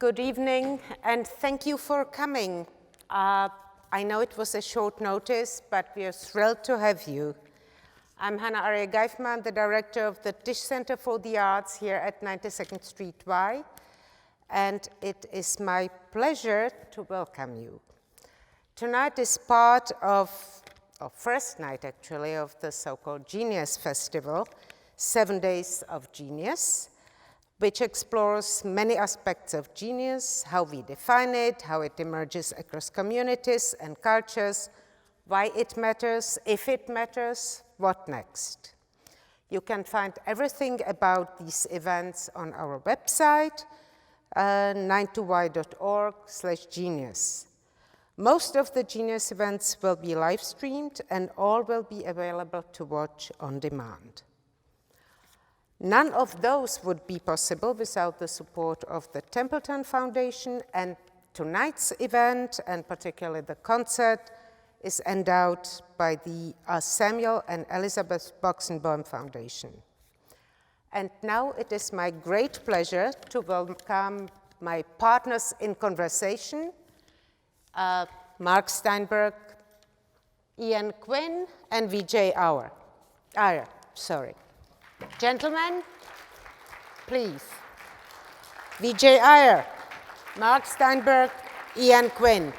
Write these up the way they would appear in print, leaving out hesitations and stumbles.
Good evening, and thank you for coming. I know it was a short notice, but we are thrilled to have you. I'm Hanna Arie-Gaifman, the director of the Tisch Center for the Arts here at 92nd Street Y, and it is my pleasure to welcome you. Tonight is part of, or first night actually, of the so-called Genius Festival, 7 Days of Genius, which explores many aspects of genius, how we define it, how it emerges across communities and cultures, why it matters, if it matters, what next. You can find everything about these events on our website, 92y.org/genius. Most of the Genius events will be live streamed and all will be available to watch on demand. None of those would be possible without the support of the Templeton Foundation, and tonight's event, and particularly the concert, is endowed by the Samuel and Elizabeth Boxenbaum Foundation. And now it is my great pleasure to welcome my partners in conversation, Mark Steinberg, Quinn, and Vijay Iyer. Gentlemen, please. Vijay Iyer, Mark Steinberg, Quinn.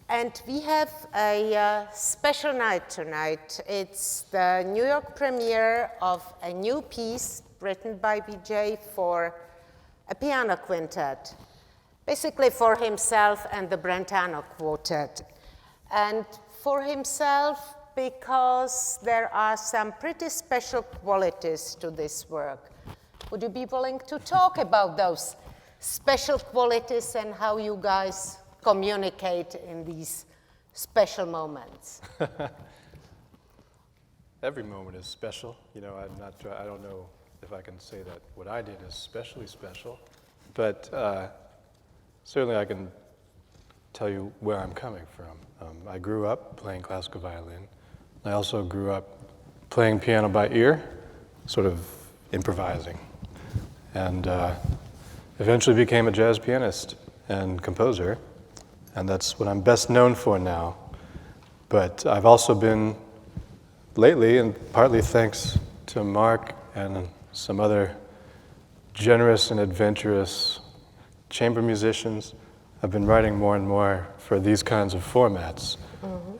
And we have a special night tonight. It's the New York premiere of a new piece written by Vijay for a piano quintet, basically for himself and the Brentano Quartet. And for himself, because there are some pretty special qualities to this work. Would you be willing to talk about those special qualities and how you guys communicate in these special moments? Every moment is special. You know, I don't know if I can say that what I did is especially special, but certainly I can tell you where I'm coming from. I grew up playing classical violin. I also grew up playing piano by ear, sort of improvising, and eventually became a jazz pianist and composer, and that's what I'm best known for now. But I've also been lately, and partly thanks to Mark and some other generous and adventurous chamber musicians, I've been writing more and more for these kinds of formats,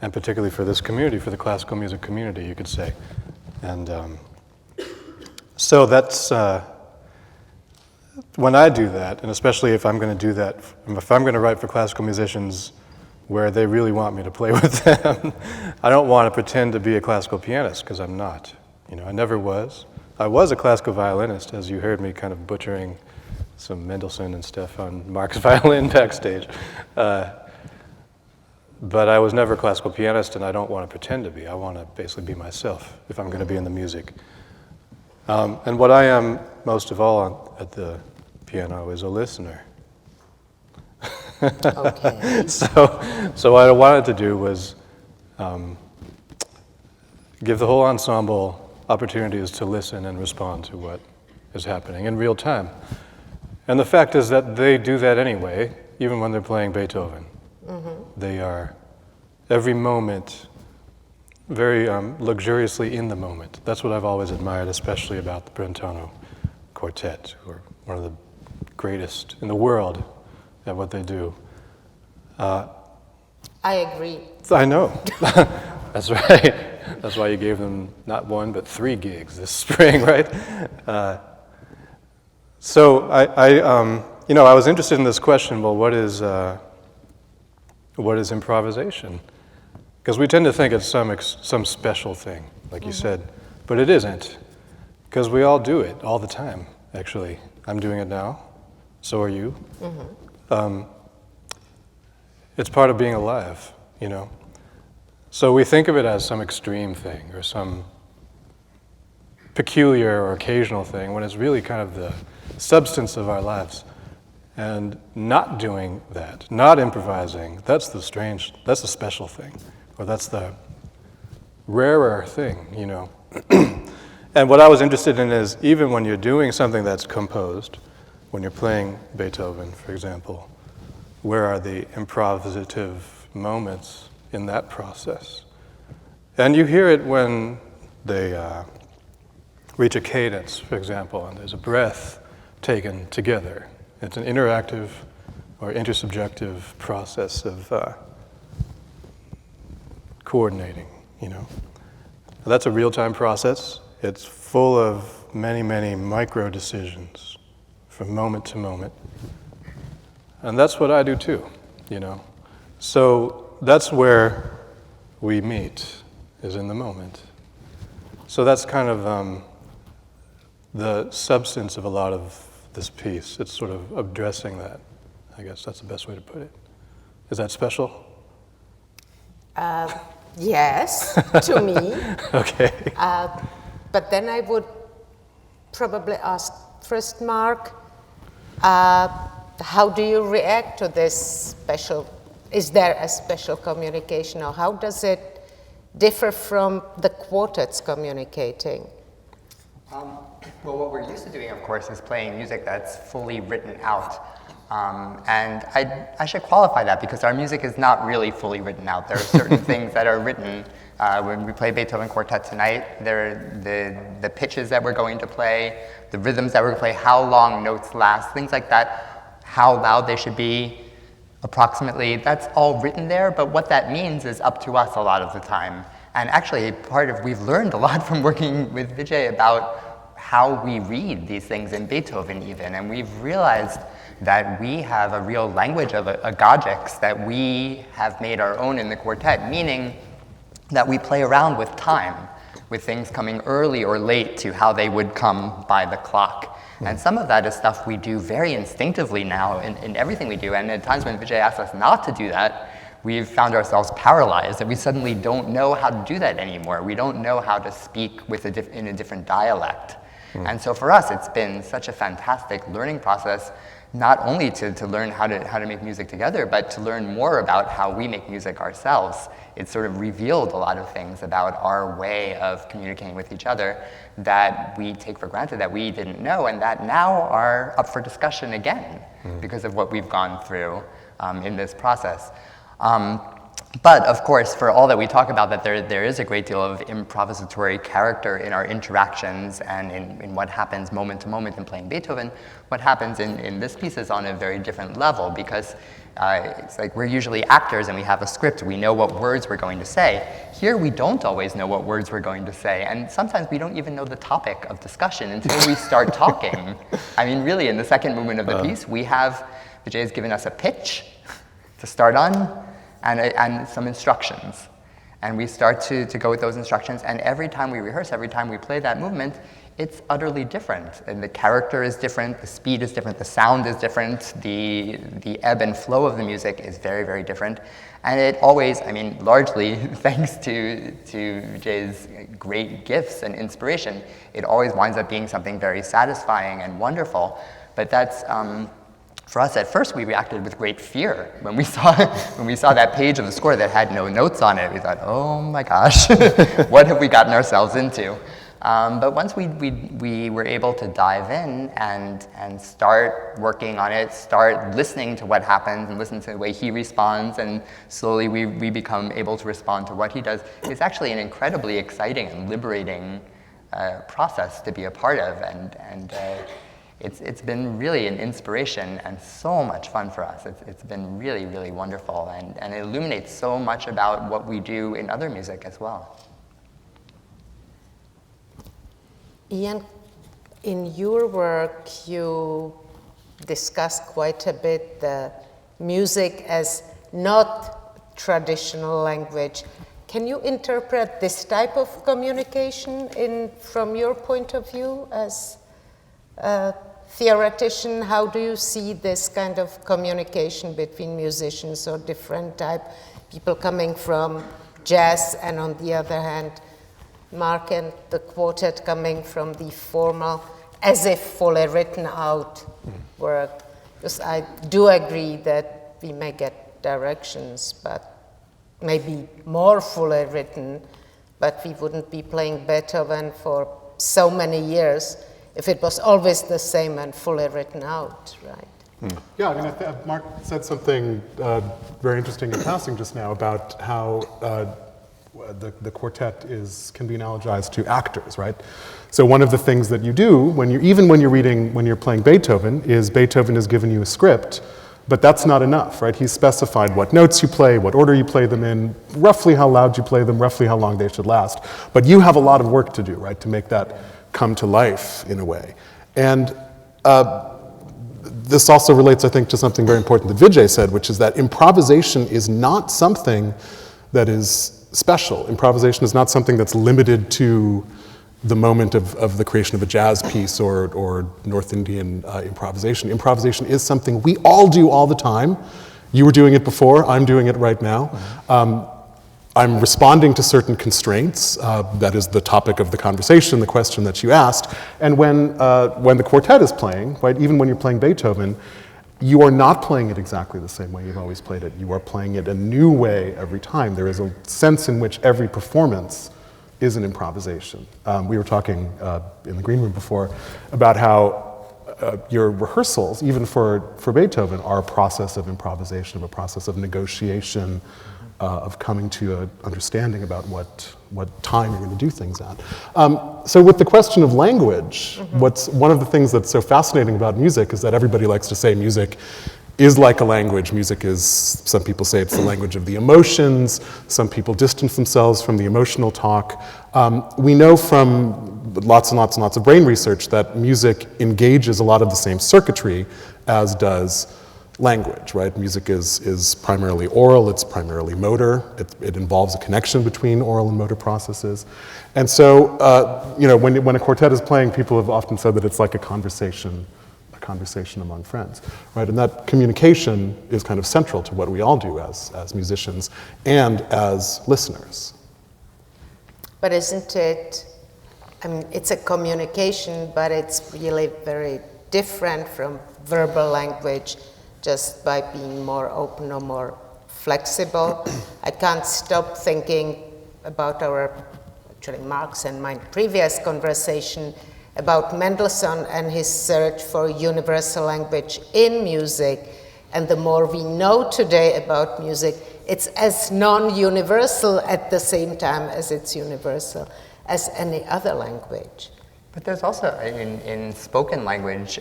and particularly for this community, for the classical music community, you could say. And so that's, when I do that, and especially if I'm going to do that, if I'm going to write for classical musicians where they really want me to play with them, I don't want to pretend to be a classical pianist, because I'm not. You know, I never was. I was a classical violinist, as you heard me kind of butchering some Mendelssohn and stuff on Mark's violin backstage. But I was never a classical pianist, and I don't want to pretend to be. I want to basically be myself if I'm going to be in the music. And what I am most of all at the piano is a listener. Okay. So what I wanted to do was give the whole ensemble opportunities to listen and respond to what is happening in real time. And the fact is that they do that anyway, even when they're playing Beethoven. They are, every moment, very luxuriously in the moment. That's what I've always admired, especially about the Brentano Quartet, who are one of the greatest in the world at what they do. I agree. I know. That's right. That's why you gave them not 1, but 3 gigs this spring, right? So I was interested in this question. Well, what is improvisation? Because we tend to think it's some special thing, like you said, but it isn't. Because we all do it all the time. Actually, I'm doing it now. So are you. It's part of being alive, you know. So we think of it as some extreme thing or some peculiar or occasional thing, when it's really kind of the substance of our lives. And not doing that, not improvising, that's the special thing, or that's the rarer thing, you know. And what I was interested in is even when you're doing something that's composed, when you're playing Beethoven, for example, where are the improvisative moments in that process? And you hear it when they reach a cadence, for example, and there's a breath taken together. It's an interactive or intersubjective process of coordinating, you know. That's a real-time process. It's full of many, many micro decisions from moment to moment. And that's what I do too, you know. So that's where we meet, is in the moment. So that's kind of the substance of a lot of this piece. It's sort of addressing that. I guess that's the best way to put it. Is that special? Yes, to me. Okay. But then I would probably ask first, Mark, how do you react to this special, is there a special communication, or how does it differ from the quartets communicating? Well, what we're used to doing, of course, is playing music that's fully written out. And I should qualify that because our music is not really fully written out. There are certain things that are written. When we play Beethoven Quartet tonight, the pitches that we're going to play, the rhythms that we're going to play, how long notes last, things like that, how loud they should be, approximately, that's all written there, but what that means is up to us a lot of the time. And actually, we've learned a lot from working with Vijay about how we read these things in Beethoven even, and we've realized that we have a real language of agogics that we have made our own in the quartet, meaning that we play around with time, with things coming early or late to how they would come by the clock. And some of that is stuff we do very instinctively now in everything we do, and at times when Vijay asks us not to do that, we've found ourselves paralyzed, and we suddenly don't know how to do that anymore. We don't know how to speak in a different dialect. And so for us, it's been such a fantastic learning process, not only to learn how to make music together, but to learn more about how we make music ourselves. It sort of revealed a lot of things about our way of communicating with each other that we take for granted, that we didn't know, and that now are up for discussion again because of what we've gone through in this process. But of course, for all that we talk about, that there is a great deal of improvisatory character in our interactions and in what happens moment to moment in playing Beethoven, what happens in this piece is on a very different level, because it's like we're usually actors and we have a script, we know what words we're going to say. Here we don't always know what words we're going to say, and sometimes we don't even know the topic of discussion until we start talking. I mean, really, in the second movement of the piece, Vijay has given us a pitch to start on, and some instructions. And we start to go with those instructions, and every time we rehearse, every time we play that movement, it's utterly different. And the character is different, the speed is different, the sound is different, the ebb and flow of the music is very, very different. And it always, I mean, largely thanks to Vijay's great gifts and inspiration, it always winds up being something very satisfying and wonderful. But that's, for us, at first, we reacted with great fear when we saw that page of the score that had no notes on it. We thought, "Oh my gosh, what have we gotten ourselves into?" But once we were able to dive in and start working on it, start listening to what happens and listen to the way he responds, and slowly we become able to respond to what he does, it's actually an incredibly exciting and liberating process to be a part of, and it's been really an inspiration and so much fun for us. It's been really, really wonderful, and it illuminates so much about what we do in other music as well. Ian, in your work, you discussed quite a bit the music as not traditional language. Can you interpret this type of communication from your point of view as a theoretician? How do you see this kind of communication between musicians or different type, people coming from jazz, and on the other hand, Mark and the quartet coming from the formal, as if fully written out work? Because I do agree that we may get directions, but maybe more fully written, but we wouldn't be playing Beethoven for so many years if it was always the same and fully written out, right? Yeah, I mean, Mark said something very interesting in passing just now about how the quartet can be analogized to actors, right? So one of the things that you do when you're playing Beethoven is Beethoven has given you a script, but that's not enough, right? He's specified what notes you play, what order you play them in, roughly how loud you play them, roughly how long they should last. But you have a lot of work to do, right, to make that come to life in a way. And this also relates, I think, to something very important that Vijay said, which is that improvisation is not something that is special. Improvisation is not something that's limited to the moment of the creation of a jazz piece or North Indian improvisation. Improvisation is something we all do all the time. You were doing it before, I'm doing it right now. I'm responding to certain constraints. That is the topic of the conversation, the question that you asked. And when the quartet is playing, right, even when you're playing Beethoven, you are not playing it exactly the same way you've always played it. You are playing it a new way every time. There is a sense in which every performance is an improvisation. We were talking in the green room before about how your rehearsals, even for Beethoven, are a process of improvisation, a process of negotiation, of coming to an understanding about what time you're going to do things at. So with the question of language, one of the things that's so fascinating about music is that everybody likes to say music is like a language. Music is, some people say it's the language of the emotions. Some people distance themselves from the emotional talk. We know from lots and lots and lots of brain research that music engages a lot of the same circuitry as does language, right? Music is primarily oral, it's primarily motor. It involves a connection between oral and motor processes. And so, when a quartet is playing, people have often said that it's like a conversation among friends, right? And that communication is kind of central to what we all do as musicians and as listeners. But isn't it, I mean, it's a communication, but it's really very different from verbal language just by being more open or more flexible. I can't stop thinking about actually Mark's and my previous conversation about Mendelssohn and his search for universal language in music. And the more we know today about music, it's as non-universal at the same time as it's universal as any other language. But there's also, in spoken language,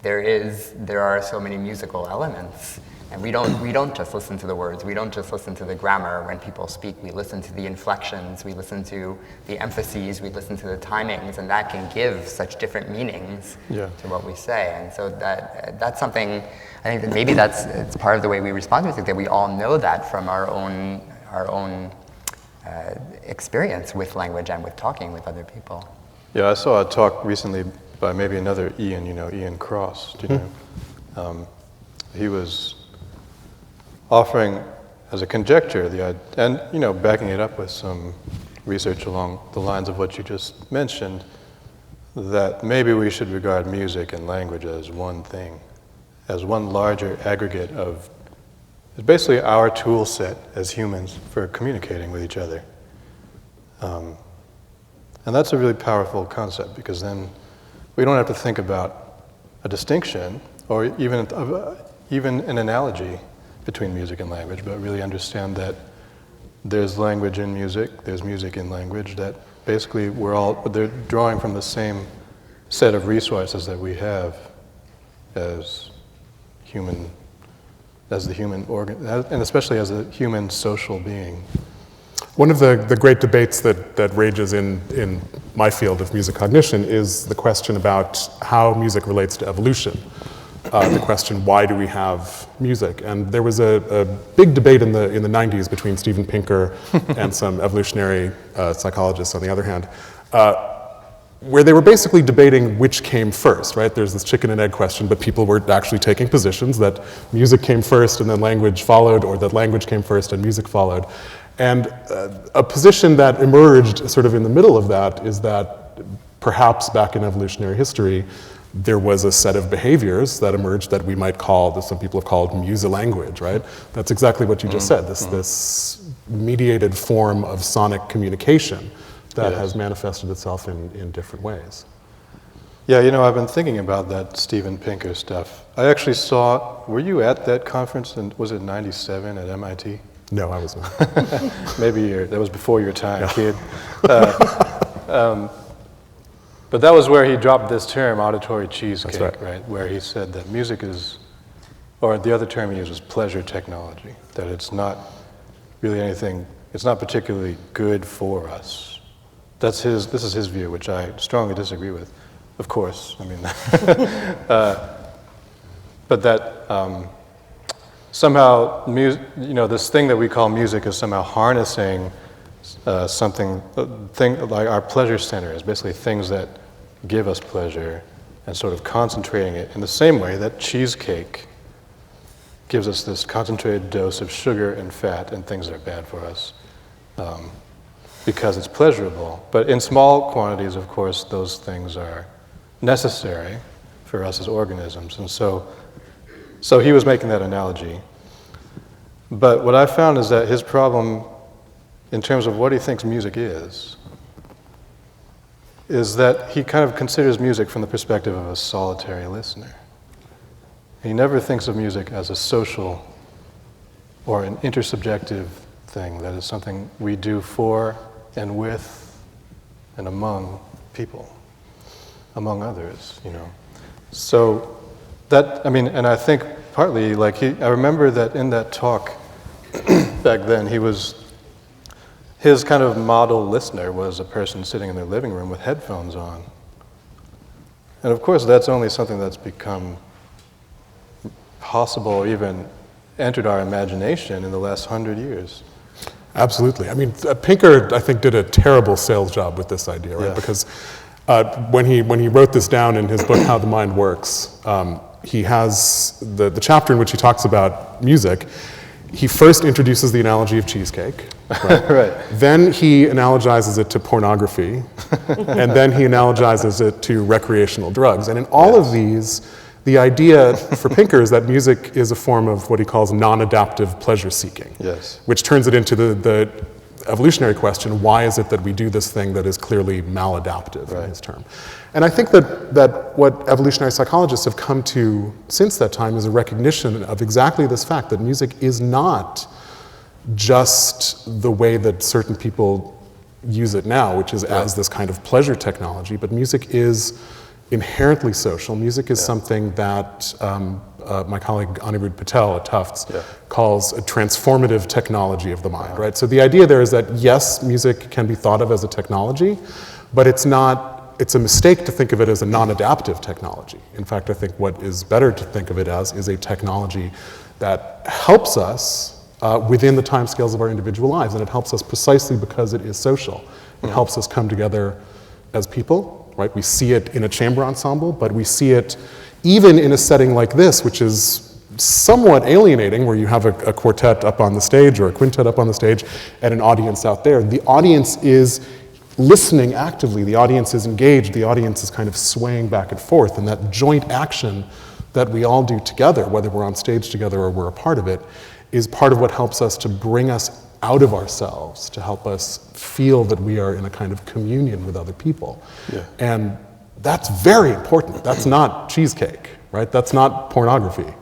there are so many musical elements. And we don't just listen to the words, we don't just listen to the grammar when people speak, we listen to the inflections, we listen to the emphases, we listen to the timings, and that can give such different meanings to what we say. And so that's something, I think that maybe it's part of the way we respond to music, that we all know that from our own experience with language and with talking with other people. Yeah, I saw a talk recently by maybe another Ian, Ian Cross, he was offering as a conjecture and backing it up with some research along the lines of what you just mentioned, that maybe we should regard music and language as one thing, as one larger aggregate of, it's basically our tool set as humans for communicating with each other. And that's a really powerful concept, because then we don't have to think about a distinction or even an analogy between music and language, but really understand that there's language in music, there's music in language, that basically they're drawing from the same set of resources that we have as the human organ, and especially as a human social being. One of the great debates that rages in my field of music cognition is the question about how music relates to evolution. The question, why do we have music? And there was a big debate in the 90s between Steven Pinker and some evolutionary psychologists, on the other hand, where they were basically debating which came first, right? There's this chicken and egg question, but people were actually taking positions that music came first and then language followed, or that language came first and music followed. And a position that emerged sort of in the middle of that is that perhaps back in evolutionary history, there was a set of behaviors that emerged that we might call, that some people have called musilanguage, right? That's exactly what you just said, this mediated form of sonic communication that Yes. has manifested itself in different ways. Yeah, you know, I've been thinking about that Steven Pinker stuff. I actually saw, were you at that conference, was it 97 at MIT? No, I was not. Maybe that was before your time, kid. But that was where he dropped this term, auditory cheesecake, That's right. right? Where he said that music is, or the other term he used was pleasure technology, that it's not really anything, it's not particularly good for us. This is his view, which I strongly disagree with, of course. I mean, but that somehow, you know, this thing that we call music is somehow harnessing thing like our pleasure center is basically things that give us pleasure and sort of concentrating it in the same way that cheesecake gives us this concentrated dose of sugar and fat and things that are bad for us because it's pleasurable. But in small quantities, of course, those things are necessary for us as organisms. And so he was making that analogy. But what I found is that his problem in terms of what he thinks music is that he kind of considers music from the perspective of a solitary listener. He never thinks of music as a social or an intersubjective thing that is something we do for and with and among people, among others, you know. So that, I mean, and I think partly, like I remember that in that talk back then, his kind of model listener was a person sitting in their living room with headphones on. And of course, that's only something that's become possible or even entered our imagination in the last 100 years. Absolutely. I mean, Pinker, I think, did a terrible sales job with this idea, right? Yeah. Because when he wrote this down in his book, How the Mind Works, he has the chapter in which he talks about music. He first introduces the analogy of cheesecake, right? Right. Then he analogizes it to pornography, and then he analogizes it to recreational drugs. And in all of these, the idea for Pinker is that music is a form of what he calls non-adaptive pleasure seeking, Yes. which turns it into the evolutionary question, why is it that we do this thing that is clearly maladaptive in his term? And I think that what evolutionary psychologists have come to since that time is a recognition of exactly this fact, that music is not just the way that certain people use it now, which is as this kind of pleasure technology, but music is inherently social. Music is something that my colleague Anirudh Patel at Tufts calls a transformative technology of the mind, right? So the idea there is that yes, music can be thought of as a technology, but it's a mistake to think of it as a non-adaptive technology. In fact, I think what is better to think of it as is a technology that helps us within the timescales of our individual lives, and it helps us precisely because it is social. It helps us come together as people. Right? We see it in a chamber ensemble, but we see it even in a setting like this, which is somewhat alienating, where you have a quartet up on the stage or a quintet up on the stage and an audience out there. The audience is listening actively, the audience is engaged, the audience is kind of swaying back and forth, and that joint action that we all do together, whether we're on stage together or we're a part of it, is part of what helps us to bring us out of ourselves, to help us feel that we are in a kind of communion with other people. Yeah. And that's very important. That's not cheesecake, right? That's not pornography.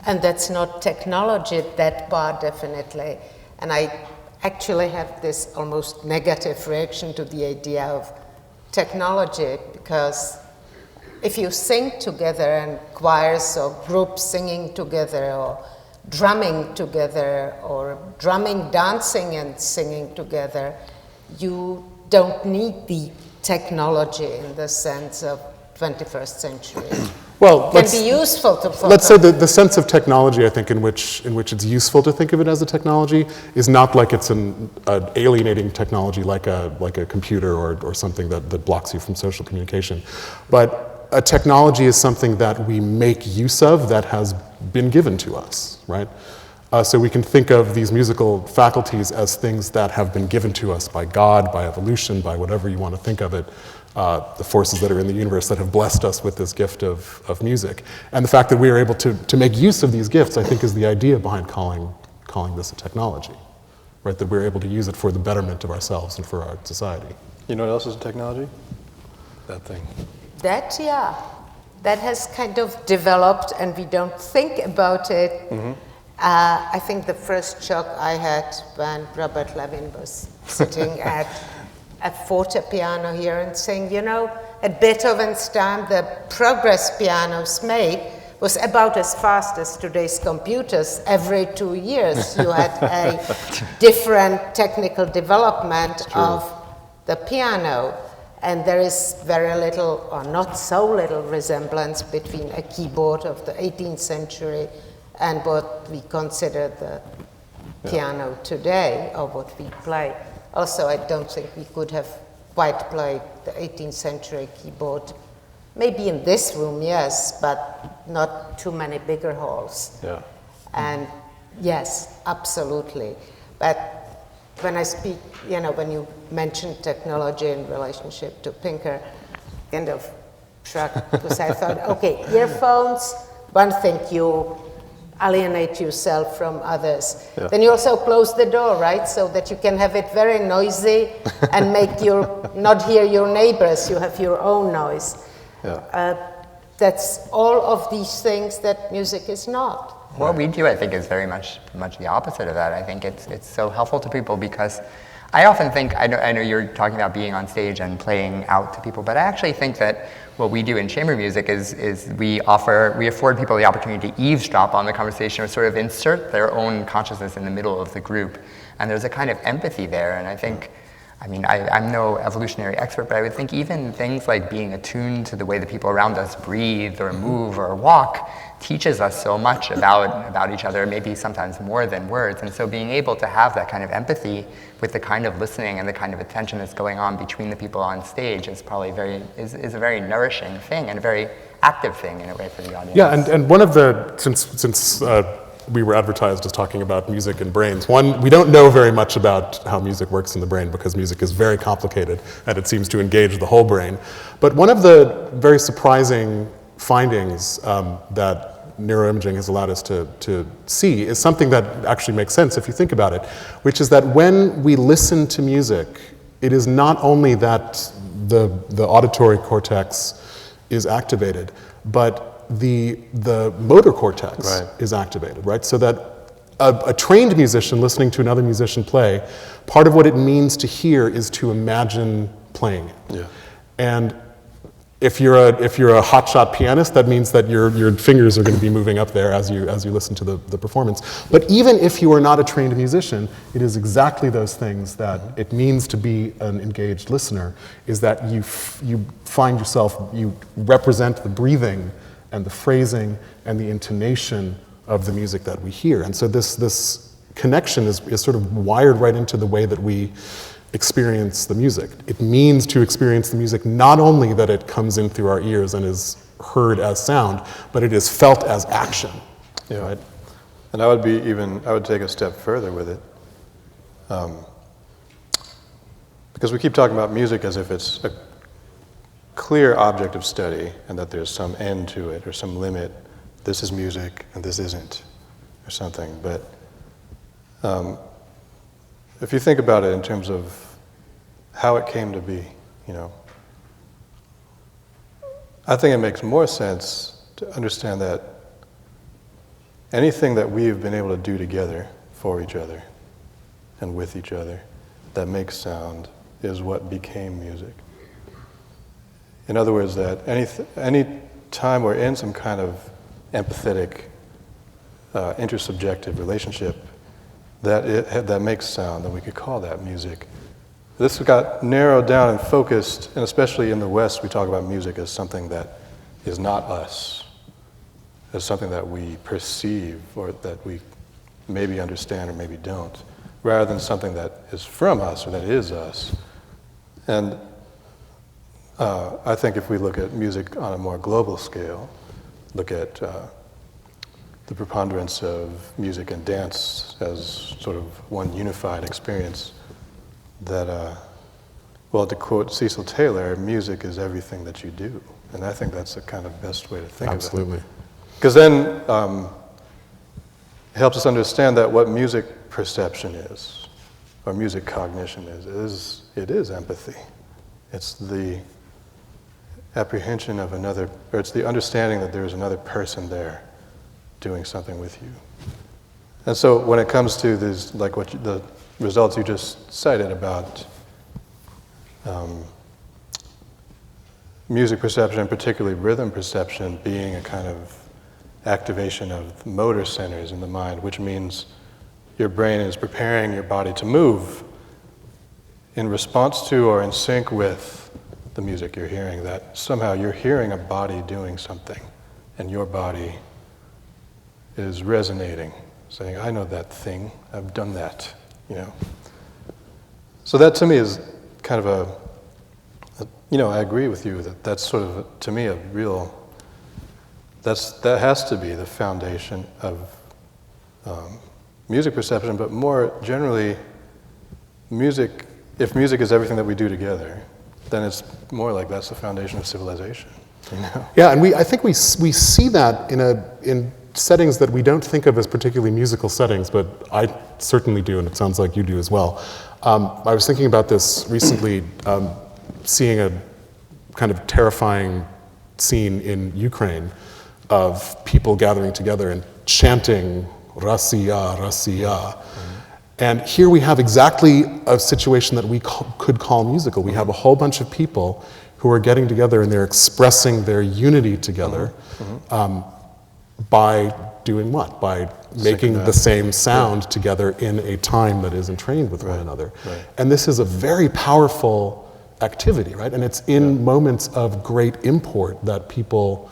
And that's not technology, that part definitely. And I actually have this almost negative reaction to the idea of technology, because if you sing together and choirs or groups singing together or drumming together or drumming, dancing and singing together, you don't need the technology in the sense of 21st century. Well, It can be useful to let's say the sense of technology, I think, in which it's useful to think of it as a technology is not like it's an alienating technology like a computer or something that blocks you from social communication. But a technology is something that we make use of that has been given to us, right? So we can think of these musical faculties as things that have been given to us by God, by evolution, by whatever you want to think of it, the forces that are in the universe that have blessed us with this gift of music. And the fact that we are able to make use of these gifts, I think, is the idea behind calling this a technology, right? That we're able to use it for the betterment of ourselves and for our society. You know what else is technology? That thing. That, yeah, that has kind of developed and we don't think about it. I think the first shock I had when Robert Levin was sitting at a forte piano here and saying, you know, at Beethoven's time, the progress pianos made was about as fast as today's computers. Every 2 years, you had a different technical development of the piano. And there is very little, or not so little, resemblance between a keyboard of the 18th century and what we consider the piano today, or what we play. Also, I don't think we could have quite played the 18th century keyboard. Maybe in this room, yes, but not too many bigger halls. Yeah. And yes, absolutely. But when I speak, you know, when you mention technology in relationship to Pinker, kind of shrugged, because I thought, okay, earphones, one thing, you alienate yourself from others. Yeah. Then you also close the door, right? So that you can have it very noisy and make not hear your neighbors, you have your own noise. Yeah. That's all of these things that music is not. What we do, I think, is very much the opposite of that. I think it's so helpful to people because I often think, I know you're talking about being on stage and playing out to people, but I actually think that what we do in chamber music is we afford people the opportunity to eavesdrop on the conversation or sort of insert their own consciousness in the middle of the group. And there's a kind of empathy there, and I think, I mean, I'm no evolutionary expert, but I would think even things like being attuned to the way the people around us breathe or move or walk teaches us so much about each other, maybe sometimes more than words. And so being able to have that kind of empathy with the kind of listening and the kind of attention that's going on between the people on stage is probably is a very nourishing thing and a very active thing in a way for the audience. Yeah, and one of the, since we were advertised as talking about music and brains. One, we don't know very much about how music works in the brain because music is very complicated and it seems to engage the whole brain. But one of the very surprising findings that neuroimaging has allowed us to see is something that actually makes sense if you think about it, which is that when we listen to music, it is not only that the auditory cortex is activated, but the motor cortex is activated, right? So that a trained musician listening to another musician play, part of what it means to hear is to imagine playing it. Yeah. And if you're a hotshot pianist, that means that your fingers are going to be moving up there as you listen to the performance. But even if you are not a trained musician, it is exactly those things that it means to be an engaged listener, is that you find yourself, you represent the breathing and the phrasing and the intonation of the music that we hear. And so this connection is sort of wired right into the way that we experience the music. It means to experience the music not only that it comes in through our ears and is heard as sound, but it is felt as action. Yeah. Right? And I would take a step further with it. Because we keep talking about music as if it's a clear object of study and that there's some end to it or some limit. This is music and this isn't, or something. But if you think about it in terms of how it came to be, you know, I think it makes more sense to understand that anything that we have been able to do together for each other and with each other that makes sound is what became music. In other words, that any time we're in some kind of empathetic, intersubjective relationship that makes sound, then we could call that music. This got narrowed down and focused, and especially in the West, we talk about music as something that is not us, as something that we perceive or that we maybe understand or maybe don't, rather than something that is from us or that is us. And I think if we look at music on a more global scale, look at the preponderance of music and dance as sort of one unified experience, that, well, to quote Cecil Taylor, music is everything that you do. And I think that's the kind of best way to think Absolutely. of it. Because then it helps us understand that what music perception is, or music cognition is it is empathy. It's the apprehension of another, or it's the understanding that there is another person there doing something with you. And so when it comes to these, like the results you just cited about music perception, and particularly rhythm perception, being a kind of activation of motor centers in the mind, which means your brain is preparing your body to move in response to or in sync with the music you're hearing, that somehow you're hearing a body doing something, and your body is resonating, saying, I know that thing, I've done that, you know. So that to me is kind of I agree with you that that's sort of, to me, a real, that has to be the foundation of music perception, but more generally, music, if music is everything that we do together, then it's more like that's the foundation of civilization, you know? Yeah, and I think we see that in settings that we don't think of as particularly musical settings, but I certainly do, and it sounds like you do as well. I was thinking about this recently, seeing a kind of terrifying scene in Ukraine of people gathering together and chanting Россия, Россия. And here we have exactly a situation that we could call musical. We have a whole bunch of people who are getting together and they're expressing their unity together by doing what? By making the same sound together in a time that is entrained with one another. Right. And this is a very powerful activity, right? And it's in moments of great import that people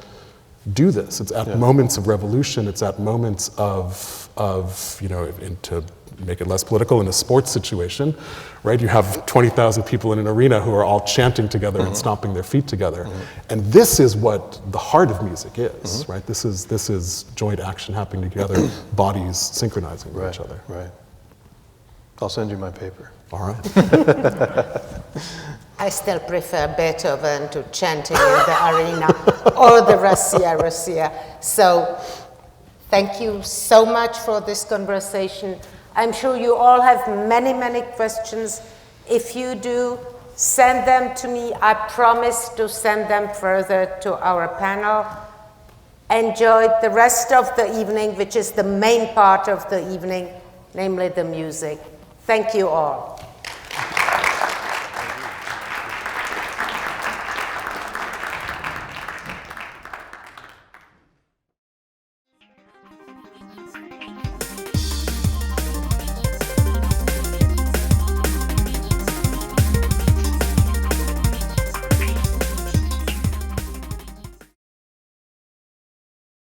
do this. It's at moments of revolution. It's at moments of to make it less political, in a sports situation, right? You have 20,000 people in an arena who are all chanting together and stomping their feet together. And this is what the heart of music is, right? This is joint action happening together, bodies synchronizing with each other. Right. I'll send you my paper. All right. I still prefer Beethoven to chanting in the arena or the Russia, Russia. So thank you so much for this conversation. I'm sure you all have many, many questions. If you do, send them to me. I promise to send them further to our panel. Enjoy the rest of the evening, which is the main part of the evening, namely the music. Thank you all.